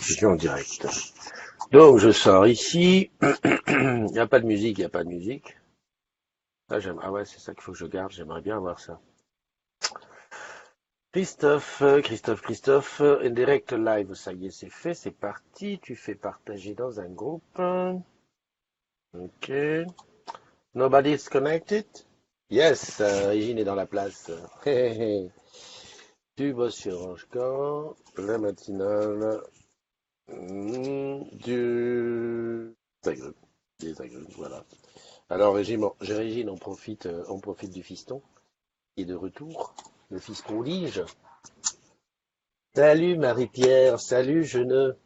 Je suis en direct. Donc, je sors ici. Il n'y a pas de musique, il n'y a pas de musique. Ah, ah ouais, c'est ça qu'il faut que je garde. J'aimerais bien avoir ça. Christophe, in direct live. Ça y est, c'est fait, c'est parti. Tu fais partager dans un groupe. Ok. Nobody's connected? Yes, Régine est dans la place. Tu bosses sur Orange la matinale des agrumes. Des agrumes, voilà. Alors Régine on profite du fiston qui est de retour, le fiston Lige. Salut Marie-Pierre, salut Jeuneux.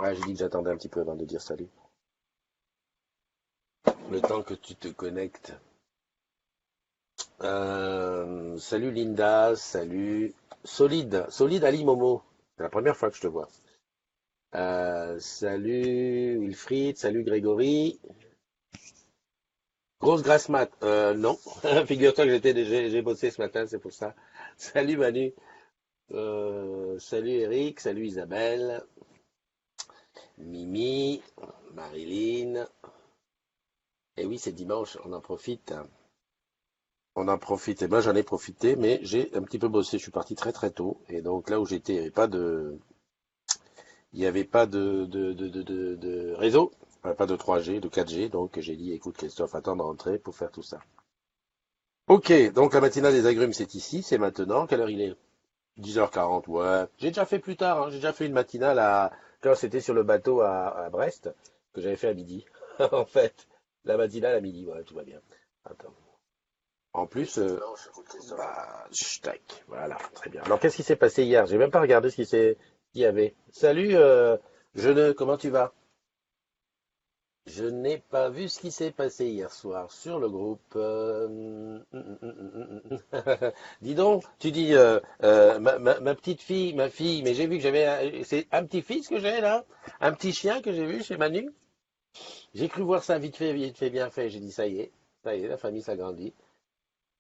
Ouais, j'ai dit que j'attendais un petit peu avant de dire salut. Le temps que tu te connectes. Salut Linda, salut Solide Ali Momo. C'est la première fois que je te vois. Salut Wilfried, salut Grégory. Grosse grasse mat. Non. Figure-toi que j'ai bossé ce matin, c'est pour ça. Salut Manu. Salut Eric, salut Isabelle, Mimi, Marilyn. Et oui, c'est dimanche, on en profite. On en profite. Et moi, j'en ai profité, mais j'ai un petit peu bossé. Je suis parti très très tôt. Et donc là où j'étais, il n'y avait pas de réseau, pas de 3G, de 4G. Donc j'ai dit, écoute Christophe, attends de rentrer pour faire tout ça. Ok, donc la matinale des agrumes, c'est ici, c'est maintenant. Quelle heure il est? 10h40, ouais. J'ai déjà fait plus tard, hein. J'ai déjà fait une matinale quand c'était sur le bateau à Brest, que j'avais fait à midi. En fait, la matinale à midi, ouais, tout va bien. Attends. En plus, tac, voilà, très bien. Alors, qu'est-ce qui s'est passé hier? J'ai même pas regardé qu'il y avait. Salut, comment tu vas? Je n'ai pas vu ce qui s'est passé hier soir sur le groupe. Dis donc, tu dis ma petite fille, ma fille, mais j'ai vu que c'est un petit fils que j'ai là, un petit chien que j'ai vu chez Manu. J'ai cru voir ça vite fait, bien fait. J'ai dit ça y est, la famille s'agrandit.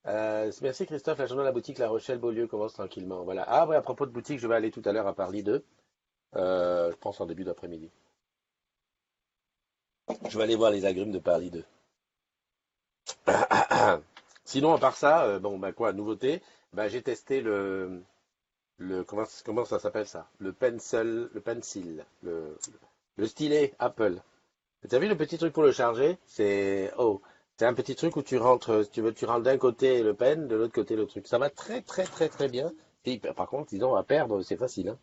Merci Christophe, la journée à la boutique La Rochelle-Beaulieu commence tranquillement. Voilà. Ah ouais, à propos de boutique, je vais aller tout à l'heure à Paris 2. Je pense en début d'après-midi. Je vais aller voir les agrumes de Paris 2. Sinon, à part ça, bon, bah quoi, nouveauté, bah j'ai testé comment ça s'appelle ça? Le stylet Apple. Tu as vu le petit truc pour le charger? C'est un petit truc où tu rentres, si tu rentres d'un côté le pen, de l'autre côté le truc. Ça va très très très très bien. Et, par contre, disons, à perdre, c'est facile, hein.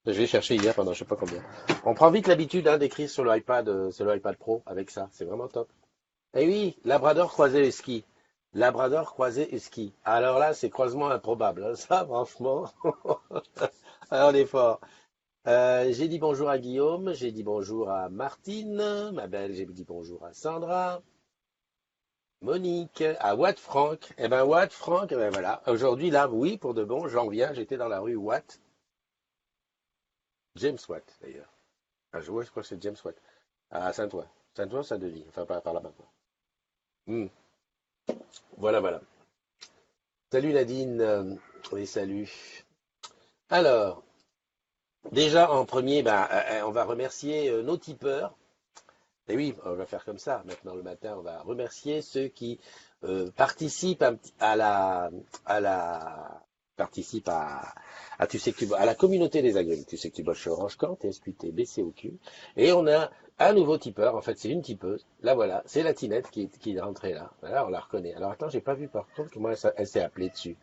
Je l'ai cherché hier pendant je sais pas combien. On prend vite l'habitude hein, d'écrire sur le iPad Pro avec ça. C'est vraiment top. Eh oui, Labrador croisé husky. Labrador croisé husky. Alors là, c'est croisement improbable, hein. Ça, franchement, on est fort. J'ai dit bonjour à Guillaume, j'ai dit bonjour à Martine, ma belle, j'ai dit bonjour à Sandra, Monique, à Watt Franck. Eh ben Watt Franck, eh ben voilà. Aujourd'hui, là, oui, pour de bon, j'en viens, j'étais dans la rue Watt, James Watt d'ailleurs. Ah, je crois que c'est James Watt. À Saint-Ouen. Saint-Ouen, Saint-Denis, enfin par là-bas, quoi. Hmm. Voilà, voilà. Salut Nadine. Oui, salut. Alors, déjà en premier, bah, on va remercier nos tipeurs. Et oui, on va faire comme ça. Maintenant le matin, on va remercier ceux qui participent à la participent à tu sais que à la communauté des agrumes. Tu sais que tu bosses chez Orange Camp, TSQT, BCOQ. Et on a un nouveau tipeur. En fait, c'est une tipeuse. Là voilà, c'est la Tinette qui est rentrée là. Voilà, on la reconnaît. Alors attends, j'ai pas vu par contre comment elle s'est appelée dessus.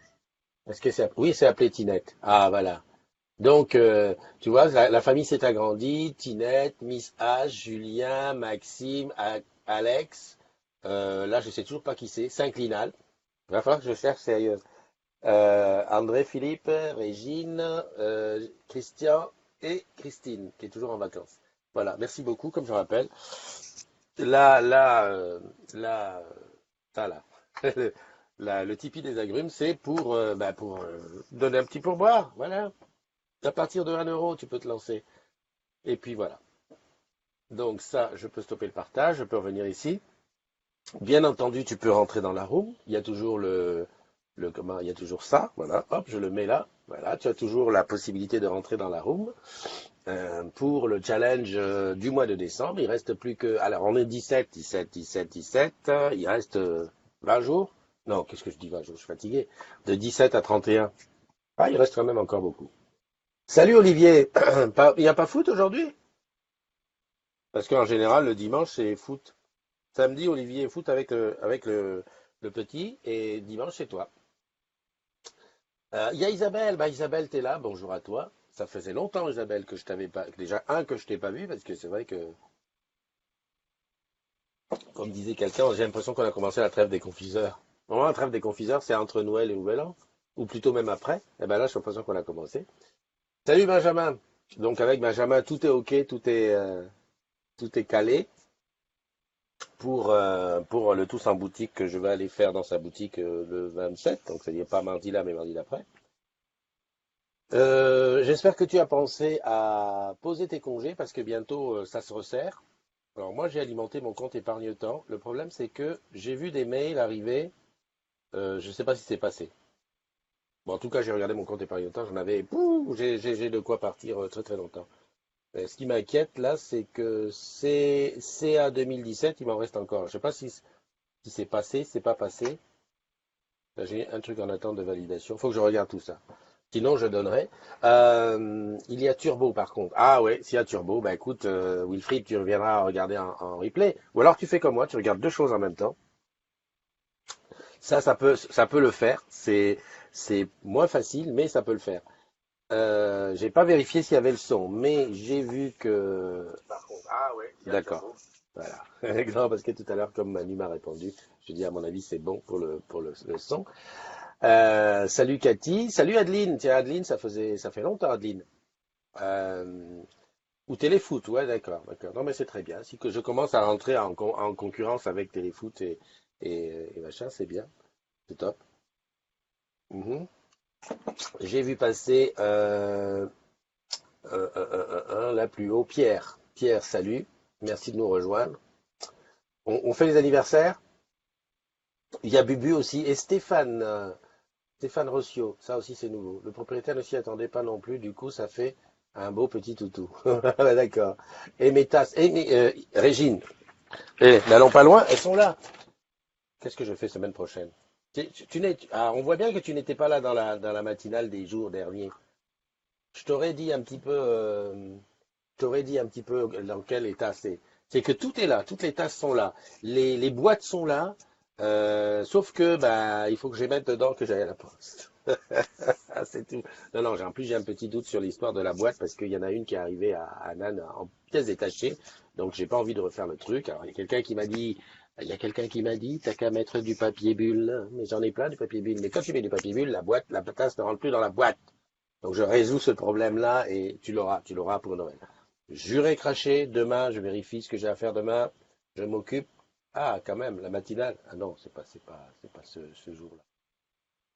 Est-ce que c'est oui, c'est appelé Tinette. Ah voilà. Donc, tu vois, la famille s'est agrandie. Tinette, Miss H, Julien, Maxime, Alex. Là, je sais toujours pas qui c'est. Synclinal. Il va falloir que je cherche sérieux. André, Philippe, Régine, Christian et Christine, qui est toujours en vacances. Voilà, merci beaucoup, comme je rappelle. Là, là, là, ça là. Le Tipeee des agrumes, c'est pour donner un petit pourboire. Voilà. À partir de 1 euro, tu peux te lancer. Et puis voilà. Donc ça, je peux stopper le partage, je peux revenir ici. Bien entendu, tu peux rentrer dans la room. Il y a toujours Comment, il y a toujours ça, voilà, hop, je le mets là, voilà, tu as toujours la possibilité de rentrer dans la room pour le challenge du mois de décembre. Il reste plus que, alors on est 17, 17, 17, 17, il reste 20 jours. Non, qu'est-ce que je dis 20 jours, je suis fatigué. De 17 à 31. Ah, il reste quand même encore beaucoup. Salut Olivier, il n'y a pas foot aujourd'hui? Parce qu'en général, le dimanche, c'est foot. Samedi, Olivier, foot avec le petit, et dimanche, c'est toi. Il y a Isabelle. Bah, Isabelle, t'es là. Bonjour à toi. Ça faisait longtemps, Isabelle, que je t'avais pas. Déjà, que je t'ai pas vu, parce que c'est vrai que, comme disait quelqu'un, j'ai l'impression qu'on a commencé la trêve des confiseurs. Normalement, la trêve des confiseurs, c'est entre Noël et Nouvel An, ou plutôt même après. Et ben là, j'ai l'impression qu'on a commencé. Salut Benjamin. Donc avec Benjamin, tout est ok, tout est calé pour le tous en boutique que je vais aller faire dans sa boutique le 27. Donc c'est-à-dire pas mardi là, mais mardi d'après. J'espère que tu as pensé à poser tes congés parce que bientôt ça se resserre. Alors moi j'ai alimenté mon compte épargne-temps. Le problème c'est que j'ai vu des mails arriver. Je ne sais pas si c'est passé. Bon, en tout cas j'ai regardé mon compte épargne-temps. J'en avais. Pouh, j'ai de quoi partir très très longtemps. Ce qui m'inquiète là c'est que c'est à 2017. Il m'en reste encore. Je ne sais pas si c'est passé, si c'est pas passé. Là, j'ai un truc en attente de validation. Faut que je regarde tout ça. Sinon, je donnerai. Il y a Turbo, par contre. Ah ouais, s'il y a Turbo, bah écoute, Wilfried, tu reviendras regarder en replay. Ou alors tu fais comme moi, tu regardes deux choses en même temps. Ça peut le faire. C'est moins facile, mais ça peut le faire. J'ai pas vérifié s'il y avait le son, mais j'ai vu que. Par contre, ah ouais, il y a D'accord. Turbo. Voilà. Non, parce que tout à l'heure, comme Manu m'a répondu, je dis à mon avis c'est bon pour le son. Salut Cathy, salut Adeline. Tiens Adeline, ça fait longtemps Adeline. Euh, ou Téléfoot, ouais d'accord, d'accord. Non mais c'est très bien. Si que je commence à rentrer en concurrence avec Téléfoot et machin, c'est bien, c'est top. Mhm. J'ai vu passer là plus haut, Pierre. Pierre, salut. Merci de nous rejoindre. On fait les anniversaires. Il y a Bubu aussi et Stéphane Rossio, ça aussi c'est nouveau. Le propriétaire ne s'y attendait pas non plus, du coup ça fait un beau petit toutou. Ouais, d'accord. Et mes tasses, Régine, n'allons pas loin, elles sont là. Qu'est-ce que je fais semaine prochaine? On voit bien que tu n'étais pas là dans la matinale des jours derniers. Je t'aurais dit un petit peu, je t'aurais dit un petit peu dans quel état c'est. C'est que tout est là, toutes les tasses sont là, les boîtes sont là, sauf que bah il faut que je les mette dedans que j'aille à la poste. Ah, c'est tout. Non, non, en plus j'ai un petit doute sur l'histoire de la boîte parce qu'il y en a une qui est arrivée à Nan en pièces détachées, donc j'ai pas envie de refaire le truc. Alors il y a quelqu'un qui m'a dit, t'as qu'à mettre du papier bulle, mais j'en ai plein du papier bulle. Mais quand tu mets du papier bulle, la tasse ne rentre plus dans la boîte. Donc je résous ce problème-là et tu l'auras pour Noël. Juré craché, demain je vérifie ce que j'ai à faire demain, je m'occupe. Ah, quand même, la matinale. Ah non, c'est pas ce jour-là.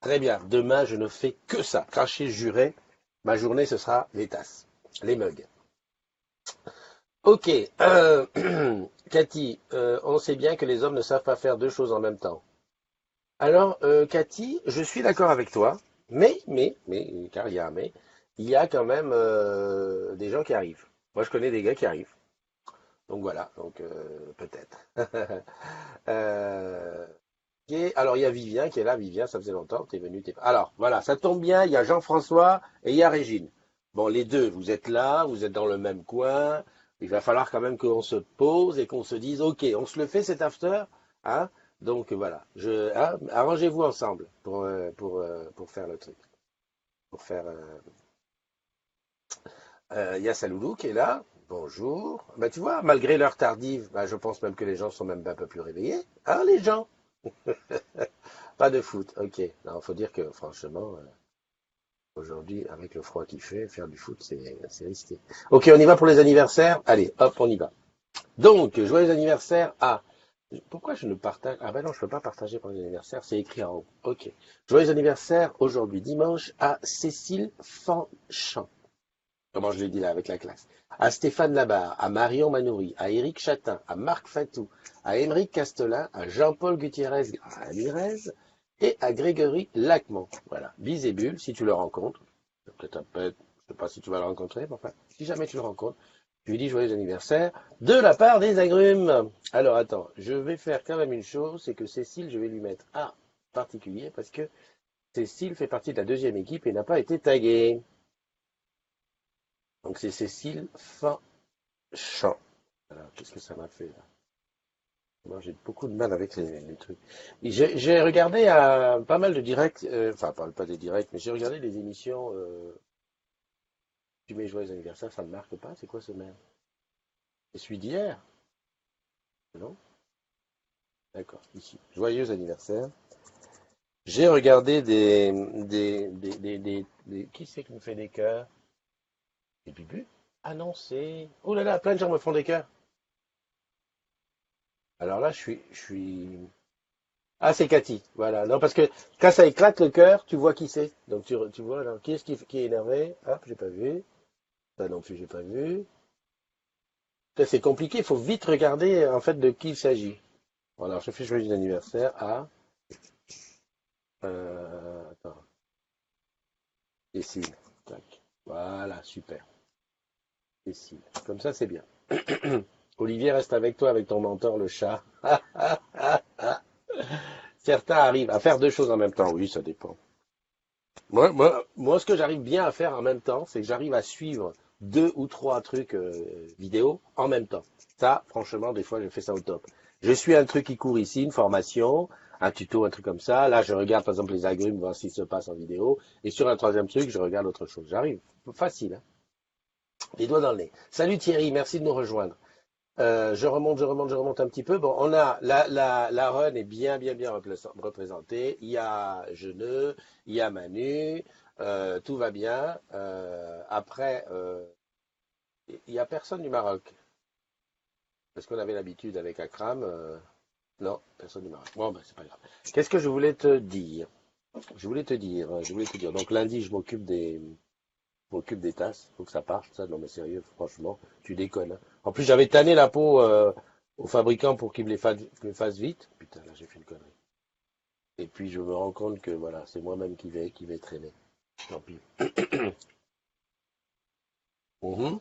Très bien. Demain, je ne fais que ça. Cracher, jurer. Ma journée, ce sera les tasses, les mugs. Ok. Cathy, on sait bien que les hommes ne savent pas faire deux choses en même temps. Alors, Cathy, je suis d'accord avec toi, car il y a un mais, il y a quand même des gens qui arrivent. Moi, je connais des gars qui arrivent. Donc voilà, donc peut-être. Euh, alors, il y a Vivien qui est là. Vivien, ça faisait longtemps que t'es venu. Alors, voilà, ça tombe bien, il y a Jean-François et il y a Régine. Bon, les deux, vous êtes là, vous êtes dans le même coin. Il va falloir quand même qu'on se pose et qu'on se dise, OK, on se le fait cet after, hein? Donc voilà, arrangez-vous ensemble pour faire le truc. Pour faire. Il y a Saloulou qui est là. Bonjour. Bah, tu vois, malgré l'heure tardive, bah, je pense même que les gens sont même un peu plus réveillés. Hein, les gens? Pas de foot, ok. Non, faut dire que franchement, aujourd'hui, avec le froid qu'il fait, faire du foot, c'est risqué. Ok, on y va pour les anniversaires. Allez, hop, on y va. Donc, joyeux anniversaire à. Pourquoi je ne partage. Ah ben non, je ne peux pas partager pour les anniversaires, c'est écrit en haut. Ok. Joyeux anniversaire aujourd'hui, dimanche, à Cécile Fanchamp. Comment je l'ai dit là avec la classe. À Stéphane Labarre, à Marion Manoury, à Éric Chatin, à Marc Fatou, à Émeric Castelin, à Jean-Paul Gutiérrez Ramirez, et à Grégory Lacmont. Voilà, Bisébule, si tu le rencontres, peut-être, je sais pas si tu vas le rencontrer, mais enfin, si jamais tu le rencontres, tu lui dis joyeux anniversaire de la part des agrumes. Alors attends, je vais faire quand même une chose, c'est que Cécile, je vais lui mettre un particulier parce que Cécile fait partie de la deuxième équipe et n'a pas été taguée. Donc c'est Cécile Fanchamp. Alors, qu'est-ce que ça m'a fait là? Moi, j'ai beaucoup de mal avec les trucs. J'ai regardé pas mal de directs, enfin pas des directs, mais j'ai regardé des émissions. Tu mets joyeux anniversaire, ça ne marque pas. C'est quoi ce mail? C'est celui d'hier, non? D'accord, ici. Joyeux anniversaire. J'ai regardé qui c'est qui me fait des cœurs? Des Bubu? Ah non, c'est. Oh là là, plein de gens me font des cœurs. Alors là, je suis. Ah, c'est Cathy. Voilà. Non, parce que quand ça éclate le cœur, tu vois qui c'est. Donc tu vois, alors, qui est-ce qui est énervé? Hop, j'ai pas vu. Ça non plus, j'ai pas vu. Ça, c'est compliqué, il faut vite regarder en fait de qui il s'agit. Bon, alors, je fais joyeux anniversaire à. Attends, Cécile. Tac. Voilà, super. Cécile. Comme ça, c'est bien. Olivier reste avec toi avec ton mentor, le chat. Certains arrivent à faire deux choses en même temps. Oui, ça dépend. Moi, ce que j'arrive bien à faire en même temps, c'est que j'arrive à suivre deux ou trois trucs vidéo en même temps. Ça, franchement, des fois, je fais ça au top. Je suis un truc qui court ici, une formation, un tuto, un truc comme ça. Là, je regarde par exemple les agrumes, voir ce qui se passe en vidéo. Et sur un troisième truc, je regarde autre chose. J'arrive. Facile, hein. Les doigts dans le nez. Salut Thierry, merci de nous rejoindre. Je remonte un petit peu. Bon, on a la run est bien représentée. Il y a Geneux, il y a Manu, tout va bien. Après, il y a personne du Maroc. Parce qu'on avait l'habitude avec Akram. Non, personne du Maroc. Bon, ben, c'est pas grave. Qu'est-ce que je voulais te dire? Je voulais te dire. Donc lundi, je m'occupe des tasses, faut que ça parte, ça. Non, mais sérieux, franchement, tu déconnes, hein. En plus, j'avais tanné la peau au fabricant pour qu'il me le fasse vite. Putain, là, j'ai fait une connerie. Et puis, je me rends compte que, voilà, c'est moi-même qui vais traîner. Tant pis. Mhm.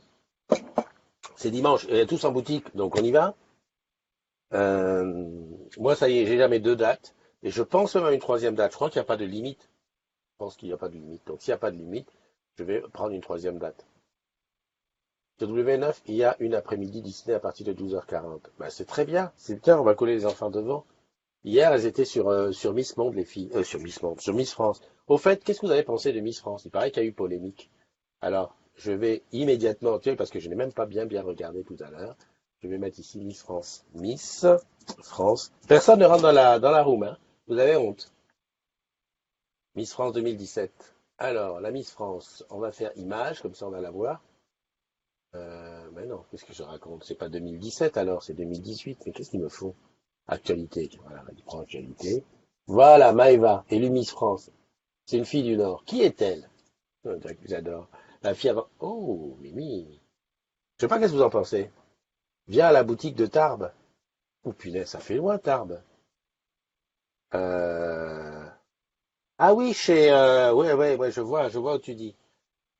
C'est dimanche, tous en boutique, donc on y va. Euh, Moi, ça y est, j'ai déjà mes deux dates. Et je pense même à une troisième date. Je crois qu'il n'y a pas de limite. Je pense qu'il n'y a pas de limite. Donc, s'il n'y a pas de limite, je vais prendre une troisième date. Sur W9, il y a une après-midi Disney à partir de 12h40. Ben, c'est très bien. C'est bien, on va coller les enfants devant. Hier, elles étaient sur Miss Monde, les filles. Sur Miss Monde, sur Miss France. Au fait, qu'est-ce que vous avez pensé de Miss France? Il paraît qu'il y a eu polémique. Alors, je vais immédiatement, tiens, parce que je n'ai même pas bien regardé tout à l'heure, je vais mettre ici Miss France. Miss France. Personne ne rentre dans la room, hein. Vous avez honte. Miss France 2017. Alors, la Miss France, on va faire image, comme ça on va la voir. Mais non, qu'est-ce que je raconte? C'est pas 2017 alors, c'est 2018. Mais qu'est-ce qu'il me faut? Actualité. Voilà, il prend actualité. Voilà, Maëva, élue Miss France. C'est une fille du Nord. Qui est-elle? Oh, j'adore. La fille avant. Oh, Mimi. Je sais pas qu'est-ce que vous en pensez. Viens à la boutique de Tarbes. Oh punaise, ça fait loin Tarbes. Euh... Ah oui, ouais, ouais, ouais, je vois où tu dis.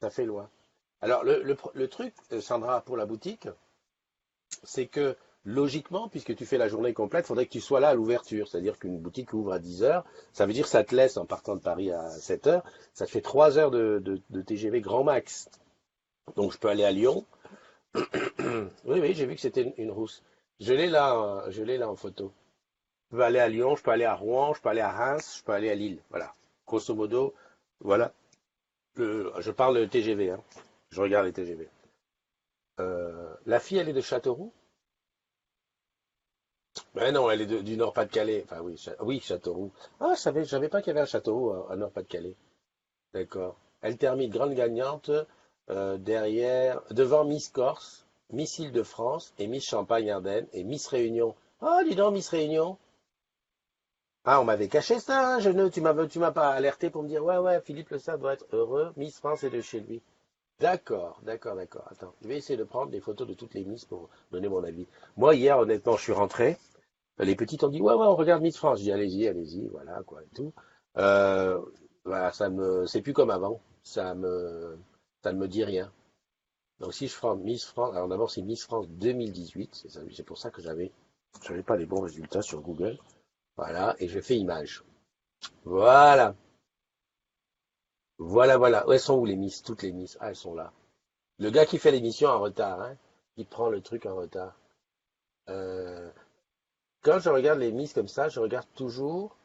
Ça fait loin. Alors le truc, Sandra, pour la boutique, c'est que logiquement, puisque tu fais la journée complète, il faudrait que tu sois là à l'ouverture. C'est-à-dire qu'une boutique ouvre à 10 heures. Ça veut dire que ça te laisse, en partant de Paris à 7 heures, ça te fait 3 heures de TGV grand max. Donc je peux aller à Lyon. Oui, oui, j'ai vu que c'était une rousse. Je l'ai là en photo. Je peux aller à Lyon, je peux aller à Rouen, je peux aller à Reims, je peux aller à Lille. Voilà. Grosso modo, voilà. Je parle de TGV, hein. Je regarde les TGV. La fille, elle est de Châteauroux? Ben non, elle est du Nord-Pas-de-Calais. Enfin oui, oui, Châteauroux. Ah, je savais pas qu'il y avait un Châteauroux à Nord-Pas-de-Calais. D'accord. Elle termine grande gagnante devant Miss Corse, Miss Île-de-France et Miss Champagne-Ardenne et Miss Réunion. Ah, dis donc, Miss Réunion. Ah, on m'avait caché ça, hein, tu m'as pas alerté pour me dire, ouais, ouais, Philippe Le Sable doit être heureux, Miss France est de chez lui. D'accord, d'accord, d'accord. Attends, je vais essayer de prendre des photos de toutes les Miss pour donner mon avis. Moi, hier, honnêtement, je suis rentré. Les petites ont dit, ouais, ouais, on regarde Miss France. Je dis, allez-y, allez-y, voilà, quoi, et tout. Euh, voilà, c'est plus comme avant. Ça ne me dit rien. Donc si je prends Miss France, alors d'abord c'est Miss France 2018, c'est pour ça que j'avais pas les bons résultats sur Google. Voilà, et je fais image. Voilà, voilà, voilà. Où elles sont où les Miss? Toutes les Miss. Ah, elles sont là. Le gars qui fait l'émission en retard, hein, qui prend le truc en retard. Euh, Quand je regarde les Miss comme ça, je regarde toujours,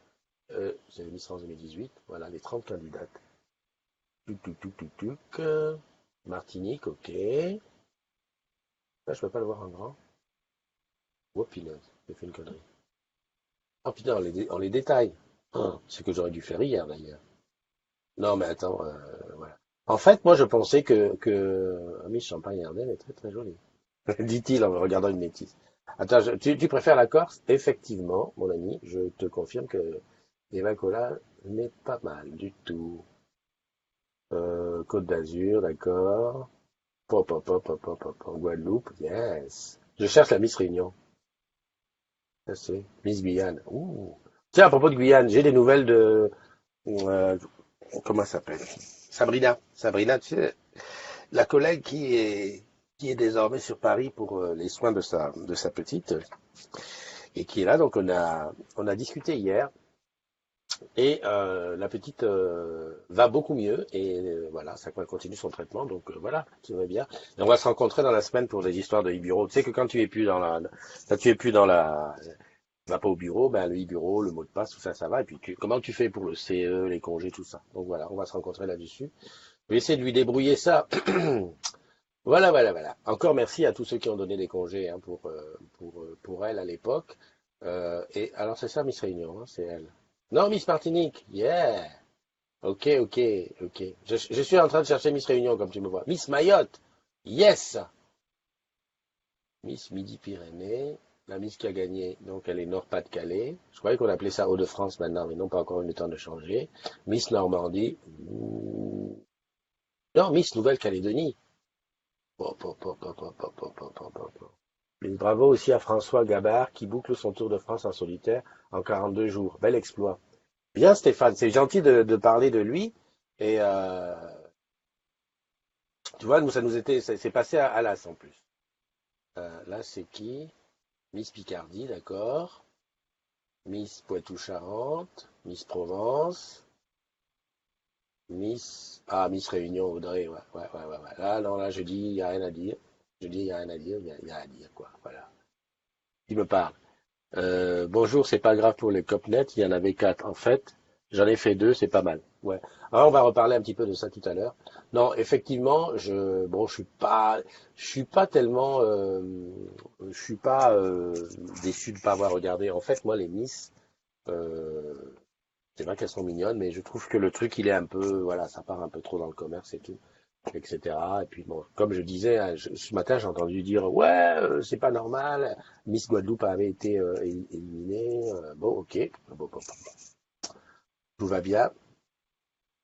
c'est les Miss France 2018, voilà, les 30 candidates. Tuc, tuc, tuc, tuc, tuc. Martinique, ok. Là, je peux pas le voir en grand. Oh, pilote, j'ai fait une connerie. Oh putain, on les détaille. Oh, c'est que j'aurais dû faire hier, d'ailleurs. Non, mais attends, voilà. En fait, moi, je pensais que Miss Champagne-Ardenne est très très jolie. Dit-il en me regardant une métisse. Attends, tu préfères la Corse? Effectivement, mon ami, je te confirme que Eva Cola n'est pas mal du tout. Côte d'Azur, d'accord. Pop, pop, pop, pop, pop, pop, pop. Guadeloupe, yes. Je cherche la Miss Réunion. Ça c'est Miss Guyane. Ouh. Tiens, à propos de Guyane, j'ai des nouvelles de euh, comment ça s'appelle? Sabrina. Sabrina, tu sais, la collègue qui est désormais sur Paris pour les soins de sa petite et qui est là. Donc on a discuté hier et la petite va beaucoup mieux et voilà, ça continue son traitement. Donc voilà, tout va bien. Et on va se rencontrer dans la semaine pour des histoires de e-bureau. Tu sais que quand tu es plus dans quand tu es plus dans la va pas au bureau, ben le e-bureau, le mot de passe, tout ça, ça va. Et puis comment tu fais pour le CE, les congés, tout ça. Donc voilà, on va se rencontrer là-dessus. Je vais essayer de lui débrouiller ça. Voilà, voilà, voilà. Encore merci à tous ceux qui ont donné des congés hein, pour elle à l'époque. Et alors c'est ça Miss Réunion, hein, c'est elle. Non, Miss Martinique, yeah. Ok, ok, ok. Je suis en train de chercher Miss Réunion comme tu me vois. Miss Mayotte, yes. Miss Midi-Pyrénées, la Miss qui a gagné, donc elle est Nord-Pas-de-Calais. Je croyais qu'on appelait ça Hauts-de-France maintenant, mais non, pas encore eu le temps de changer. Miss Normandie, non, Miss Nouvelle-Calédonie. Pop, pop, pop, pop, pop, pop, pop, pop, pop, pop. Et bravo aussi à François Gabard qui boucle son Tour de France en solitaire en 42 jours. Bel exploit. Bien Stéphane, c'est gentil de parler de lui. Et tu vois, nous, ça nous était, c'est passé à l'as en plus. Là, c'est qui? Miss Picardie, d'accord. Miss Poitou-Charentes, Miss Provence, Miss Réunion, Audrey, ouais, ouais, ouais, ouais, ouais. Là, non, là, je dis, il n'y a rien à dire. Je dis, il n'y a rien à dire, il y a à dire, quoi. Voilà. Qui me parle? Bonjour, c'est pas grave pour les copnets, il y en avait quatre. En fait, j'en ai fait deux, c'est pas mal. Ouais. Alors, on va reparler un petit peu de ça tout à l'heure. Non, effectivement, bon, je suis pas tellement, je suis pas déçu de pas avoir regardé. En fait, moi, les Miss, euh, c'est vrai qu'elles sont mignonnes, mais je trouve que le truc, il est un peu, voilà, ça part un peu trop dans le commerce et tout, etc. Et puis bon, comme je disais, hein, ce matin, j'ai entendu dire, ouais, c'est pas normal, Miss Guadeloupe avait été éliminée. Bon, ok, bon, tout va bien.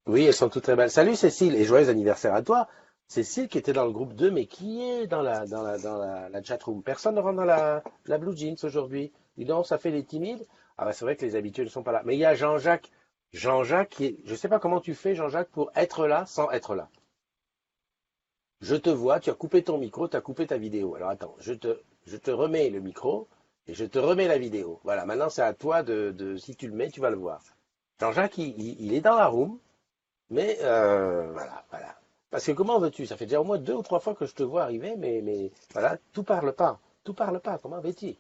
Oui, elles sont toutes très belles. Salut Cécile et joyeux anniversaire à toi. Cécile qui était dans le groupe 2, mais qui est la chatroom. Personne ne rentre dans la Blue Jeans aujourd'hui. Dis donc, ça fait les timides. Ah bah c'est vrai que les habitués ne sont pas là. Mais il y a Jean-Jacques. Jean-Jacques qui est, je sais pas comment tu fais, Jean-Jacques, pour être là sans être là. Je te vois, tu as coupé ton micro, tu as coupé ta vidéo. Alors attends, je te remets le micro et je te remets la vidéo. Voilà, maintenant c'est à toi si tu le mets, tu vas le voir. Jean-Jacques, il est dans la room, mais voilà, voilà. Parce que comment veux-tu? Ça fait déjà au moins deux ou trois fois que je te vois arriver, mais voilà, tout parle pas. Tout parle pas, comment veux-tu?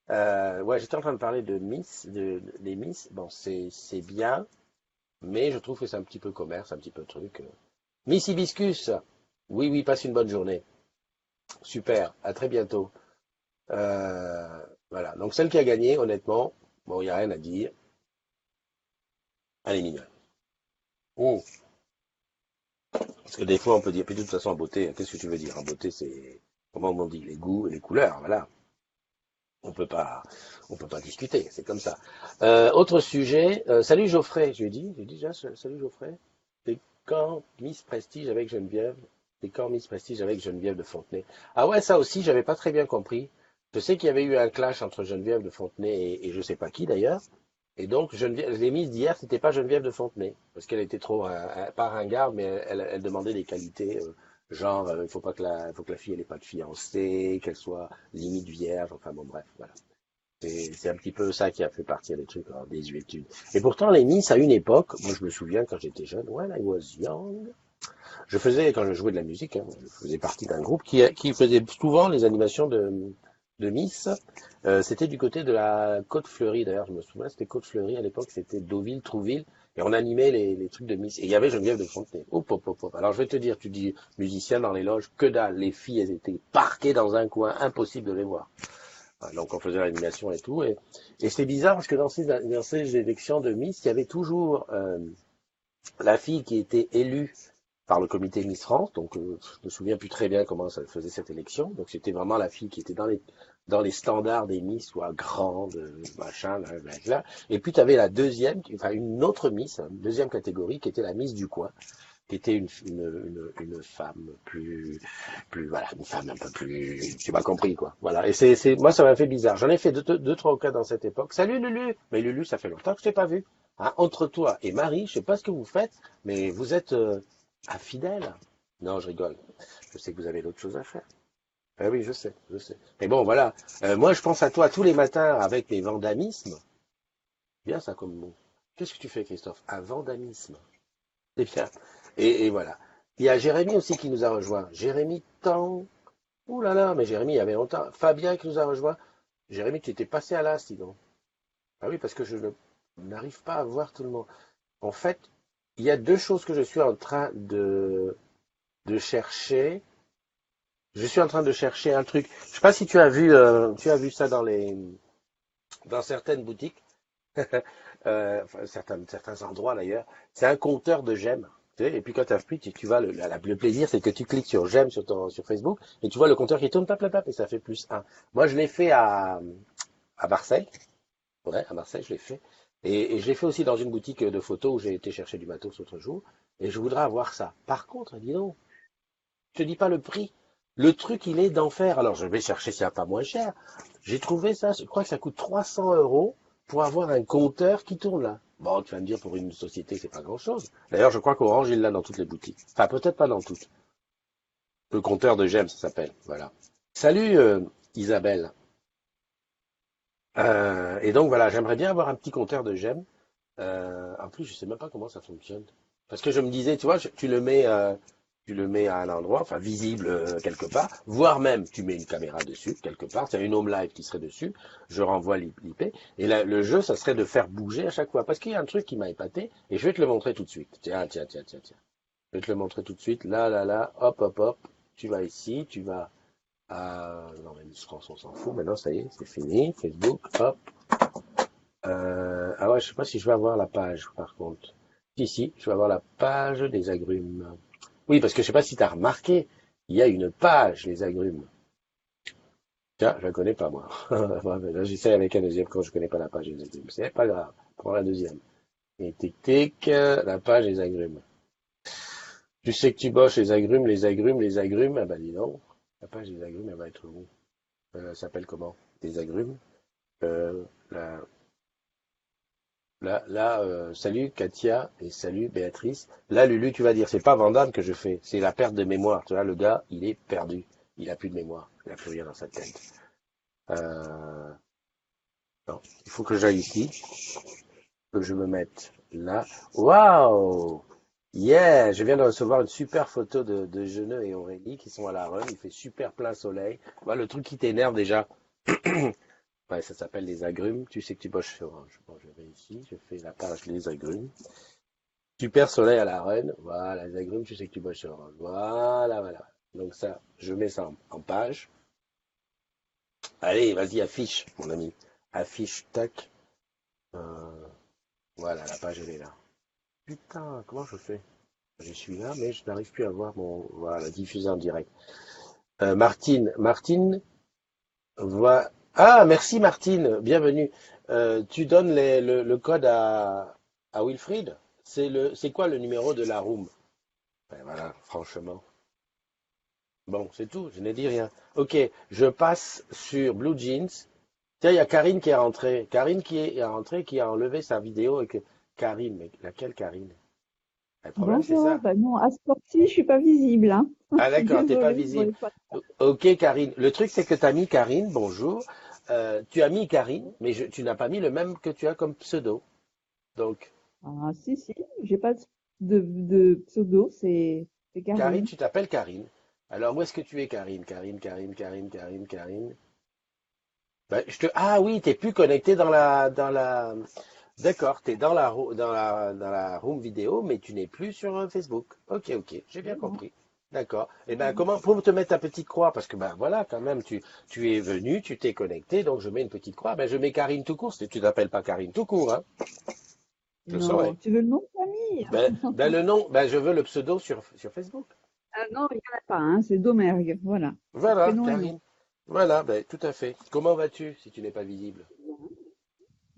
Ouais, j'étais en train de parler de Miss, des Miss. Bon, c'est bien, mais je trouve que c'est un petit peu commerce, un petit peu truc. Miss Hibiscus, oui, oui, passe une bonne journée. Super, à très bientôt. Voilà, donc celle qui a gagné, honnêtement, bon, il n'y a rien à dire. Elle est mignonne. Oh, parce que des fois, on peut dire, puis de toute façon, en beauté, qu'est-ce que tu veux dire? En beauté, c'est, comment on dit, les goûts et les couleurs, voilà. On peut pas, on peut pas discuter, c'est comme ça. Autre sujet, salut Geoffrey, j'ai dit déjà, salut Geoffrey. C'est quand Miss Prestige avec Geneviève, c'est quand Miss Prestige avec Geneviève de Fontenay. Ah ouais, ça aussi, j'avais pas très bien compris. Je sais qu'il y avait eu un clash entre Geneviève de Fontenay et je sais pas qui d'ailleurs. Et donc, Geneviève, les Miss d'hier, c'était pas Geneviève de Fontenay, parce qu'elle était trop, pas ringarde, mais elle demandait des qualités, genre, il faut que la fille, elle ait pas de fiancé, qu'elle soit limite vierge, enfin bon, bref, voilà. C'est un petit peu ça qui a fait partir des trucs en désuétude. Et pourtant, les Miss, à une époque, moi je me souviens quand j'étais jeune, when I was young, je faisais, quand je jouais de la musique, hein, je faisais partie d'un groupe qui faisait souvent les animations de Miss. C'était du côté de la Côte-Fleurie, d'ailleurs, je me souviens, c'était Côte-Fleurie à l'époque, c'était Deauville, Trouville, et on animait les trucs de Miss. Et il y avait Geneviève de Fontenay. Hop, hop, hop, hop. Alors je vais te dire, tu dis musicien dans les loges, que dalle, les filles, elles étaient parquées dans un coin, impossible de les voir. Donc on faisait l'animation et tout. Et c'est bizarre parce que dans ces élections de Miss, il y avait toujours la fille qui était élue par le comité Miss France. Donc je me souviens plus très bien comment ça faisait cette élection. Donc c'était vraiment la fille qui était dans les standards des Miss, soit grande, machin, là. Et puis tu avais la deuxième, enfin une autre Miss, une deuxième catégorie, qui était la Miss du coin, qui était une femme voilà, une femme un peu plus, tu m'as compris, quoi. Voilà. Et moi, ça m'a fait bizarre. J'en ai fait deux, trois cas dans cette époque. Salut Lulu! Mais Lulu, ça fait longtemps que je t'ai pas vu. Hein, entre toi et Marie, je sais pas ce que vous faites, mais vous êtes, infidèles. Non, je rigole. Je sais que vous avez d'autres choses à faire. Ah oui, je sais, je sais. Mais bon, voilà. Moi, je pense à toi tous les matins avec mes vandamismes. Bien ça comme mot. Qu'est-ce que tu fais, Christophe? Un vandamisme. C'est bien. Et voilà. Il y a Jérémy aussi qui nous a rejoint. Jérémy Tang. Ouh là là, mais Jérémy, il y avait longtemps. Fabien qui nous a rejoint. Jérémy, tu étais passé à l'as, sinon. Ah oui, parce que n'arrive pas à voir tout le monde. En fait, il y a deux choses que je suis en train de chercher. Je suis en train de chercher un truc. Je sais pas si tu as vu ça dans certaines boutiques. Enfin, certains endroits d'ailleurs, c'est un compteur de j'aime. Tu sais, et puis quand tu appuies, tu vois, le plaisir, c'est que tu cliques sur j'aime sur Facebook et tu vois le compteur qui tourne, tap, tap, tap, et ça fait plus un. Moi, je l'ai fait à Marseille. Ouais, à Marseille, je l'ai fait. Et je l'ai fait aussi dans une boutique de photos où j'ai été chercher du matos l'autre jour. Et je voudrais avoir ça. Par contre, dis donc, je te dis pas le prix. Le truc, il est d'enfer. Alors, je vais chercher s'il n'y a pas moins cher. J'ai trouvé ça, je crois que ça coûte 300 € pour avoir un compteur qui tourne là. Bon, tu vas me dire, pour une société, c'est pas grand-chose. D'ailleurs, je crois qu'Orange, il l'a dans toutes les boutiques. Enfin, peut-être pas dans toutes. Le compteur de j'aime, ça s'appelle. Voilà. Salut, Isabelle. Et donc, voilà, j'aimerais bien avoir un petit compteur de j'aime. En plus, je sais même pas comment ça fonctionne. Parce que je me disais, tu vois, tu le mets à un endroit, enfin visible quelque part, voire même tu mets une caméra dessus quelque part, c'est une home live qui serait dessus, je renvoie l'IP, et là, le jeu, ça serait de faire bouger à chaque fois. Parce qu'il y a un truc qui m'a épaté, et je vais te le montrer tout de suite. Tiens, tiens, tiens, tiens, tiens. Je vais te le montrer tout de suite. Là, là, là, hop, hop, hop. Tu vas ici, tu vas à... Non, mais Miss France, on s'en fout. Maintenant, ça y est, c'est fini. Facebook, hop. Ah ouais, je sais pas si je vais avoir la page, par contre. Si, si, je vais avoir la page des agrumes. Oui, parce que je sais pas si tu as remarqué, il y a une page, les agrumes. Tiens, je la connais pas, moi. Là, j'essaie avec un deuxième quand je connais pas la page des agrumes. C'est pas grave. Prends la deuxième. Et tic, tic, la page des agrumes. Tu sais que tu bosses les agrumes, les agrumes, les agrumes. Ah bah dis donc. La page des agrumes, elle va être où? Elle s'appelle comment? Des agrumes. La Là, salut Katia et salut Béatrice. Là, Lulu, tu vas dire, c'est pas Vandame que je fais, c'est la perte de mémoire. Tu vois, le gars, il est perdu. Il a plus de mémoire. Il a plus rien dans sa tête. Euh, non, il faut que j'aille ici, que je me mette là. Waouh! Yeah! Je viens de recevoir une super photo de Geneux et Aurélie qui sont à la run. Il fait super plein soleil. Voilà, le truc qui t'énerve déjà. Ouais, ça s'appelle les agrumes. Tu sais que tu bosses sur Orange. Bon, je vais ici, je fais la page les agrumes. Super soleil à la reine. Voilà, les agrumes, tu sais que tu bosses sur Orange. Voilà, voilà. Donc ça, je mets ça en page. Allez, vas-y, affiche, mon ami. Affiche, tac. Euh, voilà, la page, elle est là. Putain, comment je fais? Je suis là, mais je n'arrive plus à voir mon... Voilà, diffuser en direct. Martine, voit... Ah, merci Martine, bienvenue. Tu donnes le code à Wilfried? C'est quoi le numéro de la room? Ben voilà, franchement. Bon, c'est tout, je n'ai dit rien. Ok, je passe sur Blue Jeans. Tiens, il y a Karine qui est rentrée. Karine qui est rentrée, qui a enlevé sa vidéo et que... Karine, mais laquelle Karine? Le problème, c'est Bonjour, ça. bah non, à ce sport-ci, je suis pas visible, hein. Ah d'accord, t'es pas Désolée, je visible. voyais pas. Ok, Karine. Le truc, c'est que tu as mis Karine, bonjour. Tu as mis Karine, mais tu n'as pas mis le même que tu as comme pseudo. Donc, Ah, si, si, j'ai pas de pseudo, c'est Karine, Karine. tu t'appelles Karine. Alors, où est-ce que tu es, Karine? Karine. Ben, ah oui, t'es plus connecté dans la. D'accord, t'es dans la room vidéo, mais tu n'es plus sur Facebook. Ok, j'ai bien Oui, non, compris. D'accord. Eh oui, ben, non. comment, pour te mettre ta petite croix, parce que ben voilà, quand même, tu es venu, tu t'es connecté, donc je mets une petite croix. Ben, je mets Karine tout court. Tu t'appelles pas Karine tout court, hein. Je le Non, saurais. tu veux le nom de famille? Ben, le nom, ben, je veux le pseudo sur Facebook. Ah non, il n'y en a pas, hein, c'est Domergue, voilà. C'est Voilà, prénom et nom. Karine. Voilà, ben, tout à fait. Comment vas-tu si tu n'es pas visible?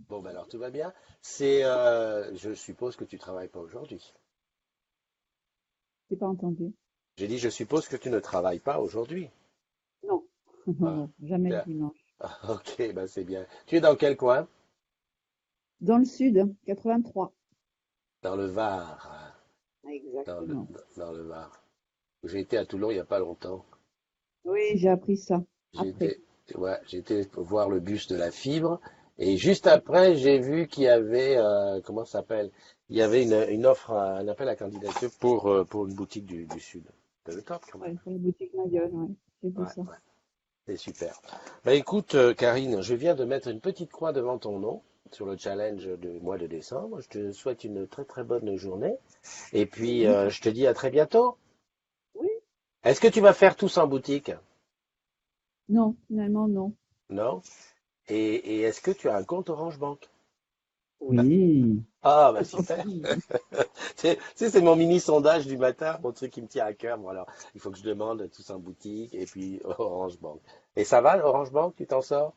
Bon, ben alors tout va bien. Je suppose que tu travailles pas aujourd'hui. J'ai pas entendu. J'ai dit, je suppose que tu ne travailles pas aujourd'hui. Non, non, Ah, non, jamais le bien. dimanche. Ah, ok, ben c'est bien. Tu es dans quel coin? Dans le sud, 83. Dans le Var. Dans le, Exactement. dans le Var. J'ai été à Toulon il n'y a pas longtemps. Oui, j'ai appris ça J'ai après. été, ouais, j'ai été voir le bus de la fibre. Et juste après, j'ai vu qu'il y avait, comment ça s'appelle? Il y avait une offre, un appel à candidature pour une boutique du Sud. C'est le top quand même. Ouais, pour la boutique Mayol, ouais, j'ai vu Ouais, ça. ouais. C'est super. Bah écoute, Karine, je viens de mettre une petite croix devant ton nom sur le challenge du mois de décembre. Je te souhaite une très très bonne journée. Et puis, Oui, je te dis à très bientôt. oui. Est-ce que tu vas faire tous en boutique? Non, finalement, non. Non? Et est-ce que tu as un compte Orange Bank? Oui. Ah, bah super. Oui. C'est mon mini sondage du matin, mon truc qui me tient à cœur. Bon, alors, il faut que je demande tous en boutique et puis Orange Bank. Et ça va, Orange Bank, tu t'en sors?